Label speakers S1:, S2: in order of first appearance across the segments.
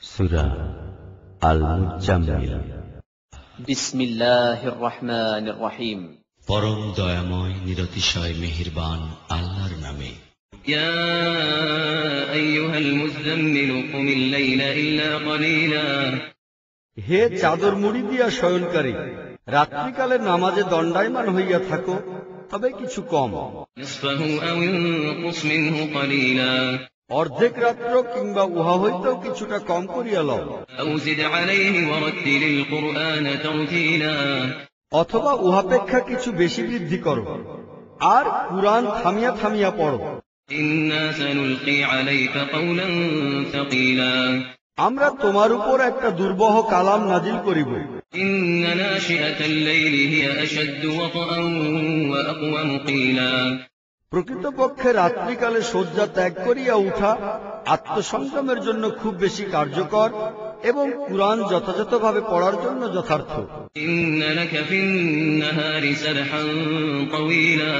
S1: সূরা আল-মুজাম্মিল।
S2: বিসমিল্লাহির রহমানির রহিম।
S1: পরম দয়াময় নিরতিশয় মেহেরবান আল্লাহর নামে।
S3: ইয়া আইয়ুহাল মুযাম্মিল কুমিল লাইলা ইল্লা কলিলা।
S4: হে চাদর মুড়ি দিয়া শয়নকারী, রাত্রিকালে নামাজে দণ্ডায়মান হইয়া থাকো, তবে কিছু কম।
S3: নিসফাহু আও ইনকুস মিনহু কলিলা।
S4: অর্ধেক রাত্র কিংবা উহা হইতেও কিছুটা কম করিয়া লও।
S3: আও জিদ আলাইহি ওয়ারাত্তিলিল কুরআন তারতিলা।
S4: অথবা উহাপেক্ষা কিছু বেশি বৃদ্ধি করো, আর কুরআন থামিয়া থামিয়া পড়ো।
S3: ইন্না সানুলকি আলাইকা কাওলান সাকিলা।
S4: আমরা তোমার উপর একটা দুর্বহ কালাম নাজিল করিব।
S3: ইন্না নাশিআতাল লাইলি হিয়া আশাদ্দু ওয়াতআন ওয়া আকওয়ামু কিলা।
S4: প্রকৃতপক্ষে রাত্রিকালে শয্যা ত্যাগ করিয়া উঠা আত্মসংযমের জন্য খুব বেশি কার্যকর এবং কুরআন যথাযথভাবে পড়ার জন্য যথার্থ।
S3: ইন্না লাকা ফিন নাহারি সারহান তাওয়িলা।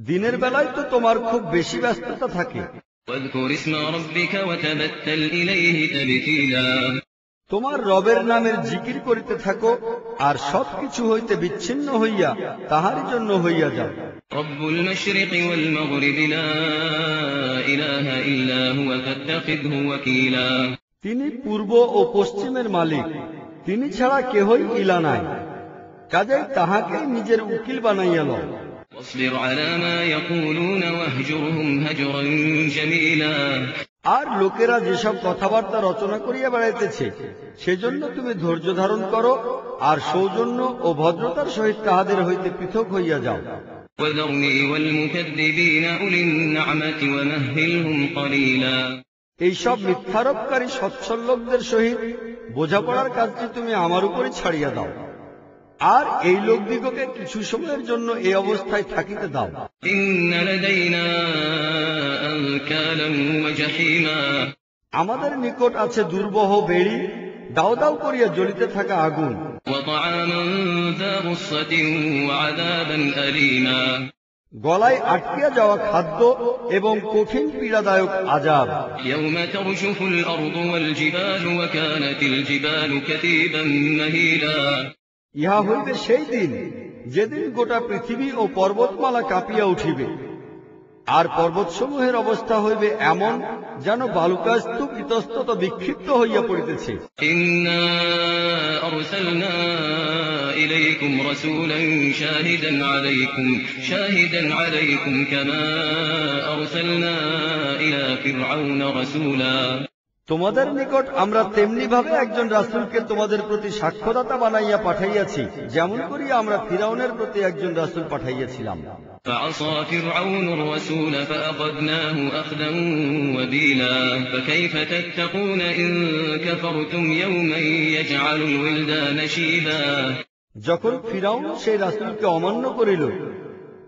S4: দিনের বেলায় তো তোমার খুব বেশি ব্যস্ততা থাকে।
S3: ওয়াযকুর ইসমা রাব্বিকা ওয়া তাবাত্তাল ইলাইহি তাবতীলা।
S4: তোমার রবের নামের জিকির করিতে থাকো, আর সবকিছু হইতে বিচ্ছিন্ন হইয়া তাহারই জন্য হইয়া যাও।
S3: রব্বুল মাশরিকি ওয়াল মাগরিবি লা ইলাহা ইল্লা হুয়া ফাত্তাখিযহু ওয়াকিলা।
S4: তিনি পূর্ব ও পশ্চিমের মালিক, তিনি ছাড়া কেহই ইলা নাই, কাজেই তাহাকেই নিজের উকিল বানাইয়া লও।
S3: واصبر على ما يقولون واهجرهم هجرا جميلا।
S4: আর লোকেরা যেসব কথাবার্তা রচনা করিয়া বেড়াইতেছে, সেজন্য তুমি ধৈর্য ধারণ করো, আর সৌজন্য ও ভদ্রতার সহিত তাহাদের হইতে পৃথক হইয়া যাও।
S3: وذرني والمكذبين أولي النعمة ومهلهم قليلا।
S4: এইসব মিথ্যারোপকারী সচ্ছল লোকদের সহিত বোঝাপড়ার কাজটি তুমি আমার উপরই ছাড়িয়া দাও, আর এই লোকদিগকে কিছু সময়ের জন্য এই অবস্থায় থাকিতে দাও।
S3: ইন্না লাদাইনা আনকালান ওয়া জাহিমা।
S4: আমাদের নিকট আছে দুর্বহ বেড়ি, দাও দাও করিয়া জ্বলিতে থাকা আগুন।
S3: ওয়া তাআমান যা গুসসাতিন ওয়া আযাবান আলীমা।
S4: গলায় আটকিয়া যাওয়া খাদ্য এবং কঠিন পীড়াদায়ক আযাব।
S3: ইয়াওমা তারজুফুল আরদু ওয়াল জিবালু ওয়া কানাতিল জিবালু কাতীবান মাহিলা।
S4: ইহা হইবে সেই দিন, যেদিন গোটা পৃথিবী ও পর্বতমালা কাঁপিয়া উঠিবে, আর পর্বতসমূহের অবস্থা হইবে এমন যেন বালুকাস্তূপ ইতস্তত বিক্ষিপ্ত হইয়া পড়িতেছে।
S3: ইন্না আরসালনা ইলাইকুম রাসূলান শাহিদান আলাইকুম কামা আরসালনা ইলা ফিরআউন রাসূলা।
S4: তোমাদের নিকট আমরা তেমনি ভাবে একজন রাসূলকে তোমাদের প্রতি সাক্ষ্যদাতা বানাইয়া পাঠাইয়াছি, যেমন করিয়া আমরা ফিরআউনের প্রতি একজন রাসূল পাঠাইয়াছিলাম।
S3: فعصى فرعون الرسول فأخذناه أخذا وبيلا فكيف تتقون إن كفرتم يوما يجعل الولدان شيبا।
S4: যখন ফিরআউন সেই রাসূলকে অমান্য করিল,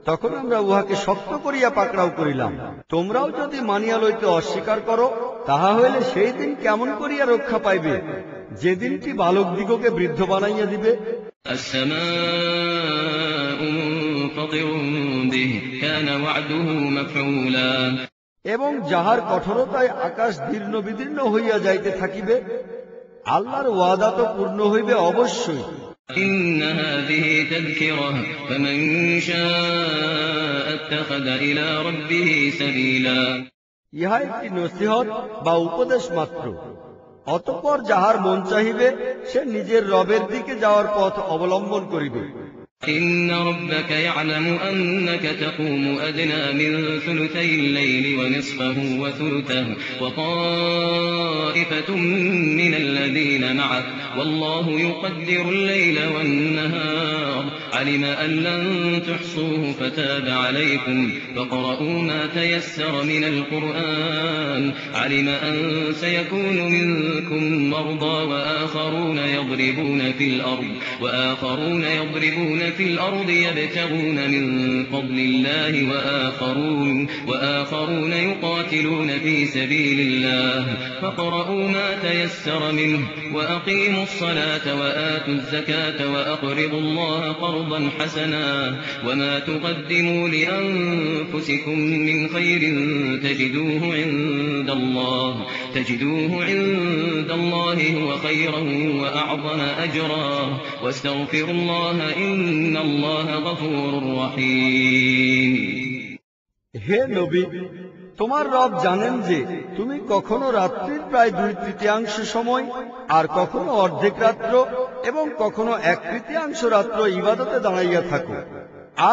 S4: তখন আমরা উহাকে শক্ত করিয়া পাকড়াও করিলাম। তোমরাও যদি মানিয়া লইতে অস্বীকার করো, তাহা হইলে সেই দিন কেমন করিয়া রক্ষা পাইবে, যে দিনটি বালক দিগকে বৃদ্ধ বানাইয়া দিবে। এবং যাহার কঠোরতায় আকাশ দীর্ণ বিদীর্ণ হইয়া যাইতে থাকিবে, আল্লাহর ওয়াদা তো পূর্ণ হইবে অবশ্যই।
S3: إن هذه تذكرة فمن شاء اتخذ إلى ربه سبيلا।
S4: ইহা একটি নসিহত বা উপদেশ মাত্র, অতঃপর যাহার মন চাহিবে সে নিজের রবের দিকে যাওয়ার পথ অবলম্বন করিবে।
S3: إن ربك يعلم أنك تقوم أدنى من ثلثي الليل ونصفه وثلثه وطائفة من الذين معك والله يقدر الليل والنهار علم أن لن تحصوه فتاب عليكم فاقرؤوا ما تيسر من القرآن علم أن سيكون منكم مرضى وآخرون يضربون في الأرض يبتغون من فضل الله وآخرون يقاتلون في سبيل الله فاقرؤوا ما تيسر منه وأقيموا الصلاة وآتوا الزكاة وأقرضوا الله قرضا حسنا وما تقدموا لأنفسكم من خير تجدوه عند الله هو خيرا وأعظم أجرا واستغفروا الله إن الله غفور رحيم
S4: হে নবী, তোমার রব জানেন যে তুমি কখনো রাত্রির প্রায় 2/3 সময়, আর কখনো অর্ধেক রাত্র এবং কখনো 1/3 রাত্র ইবাদতে দাঁড়াইয়া থাকো।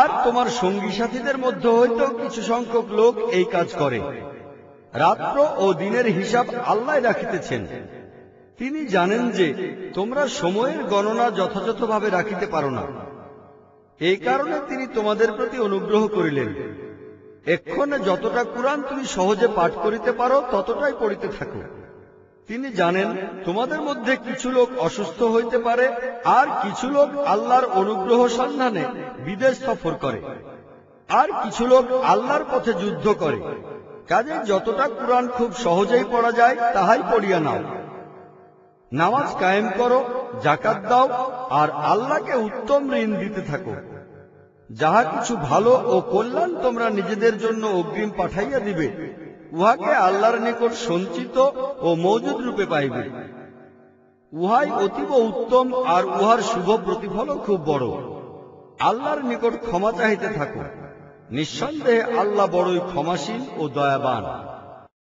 S4: আর তোমার সঙ্গী সাথীদের মধ্যে হইতেও কিছু সংখ্যক লোক এই কাজ করে। রাত্র ও দিনের হিসাব আল্লাহ রাখিতেছেন। তিনি জানেন যে তোমরা সময়ের গণনা যথাযথভাবে রাখিতে পারো না। এই কারণে তিনি তোমাদের প্রতি অনুগ্রহ করিলেন, এক্ষণে যতটা কুরআন তুমি সহজে পাঠ করিতে পারো ততটাই পড়িতে থাকো। তিনি জানেন তোমাদের মধ্যে কিছু লোক অসুস্থ হইতে পারে, আর কিছু লোক আল্লাহর অনুগ্রহ সন্ধানে বিদেশ সফর করে, আর কিছু লোক আল্লাহর পথে যুদ্ধ করে। কাজে যতটা কুরআন খুব সহজেই পড়া যায় তাহাই পড়িয়া নাও। নামাজ কায়েম করো, যাকাত দাও, আর আল্লাহকে উত্তম ঋণ দিতে থাকো। যাহা কিছু ভালো ও কল্যাণ তোমরা নিজেদের জন্য অগ্রিম পাঠাইয়া দিবে, উহাকে আল্লাহর নিকট সঞ্চিত ও মওজুদ রূপে পাইবে। উহাই অতীব উত্তম, আর উহার শুভ প্রতিফলও খুব বড়। আল্লাহর নিকট ক্ষমা চাহিতে থাকো, নিঃসন্দেহে আল্লাহ বড়ই ক্ষমাশীল ও দয়াবান।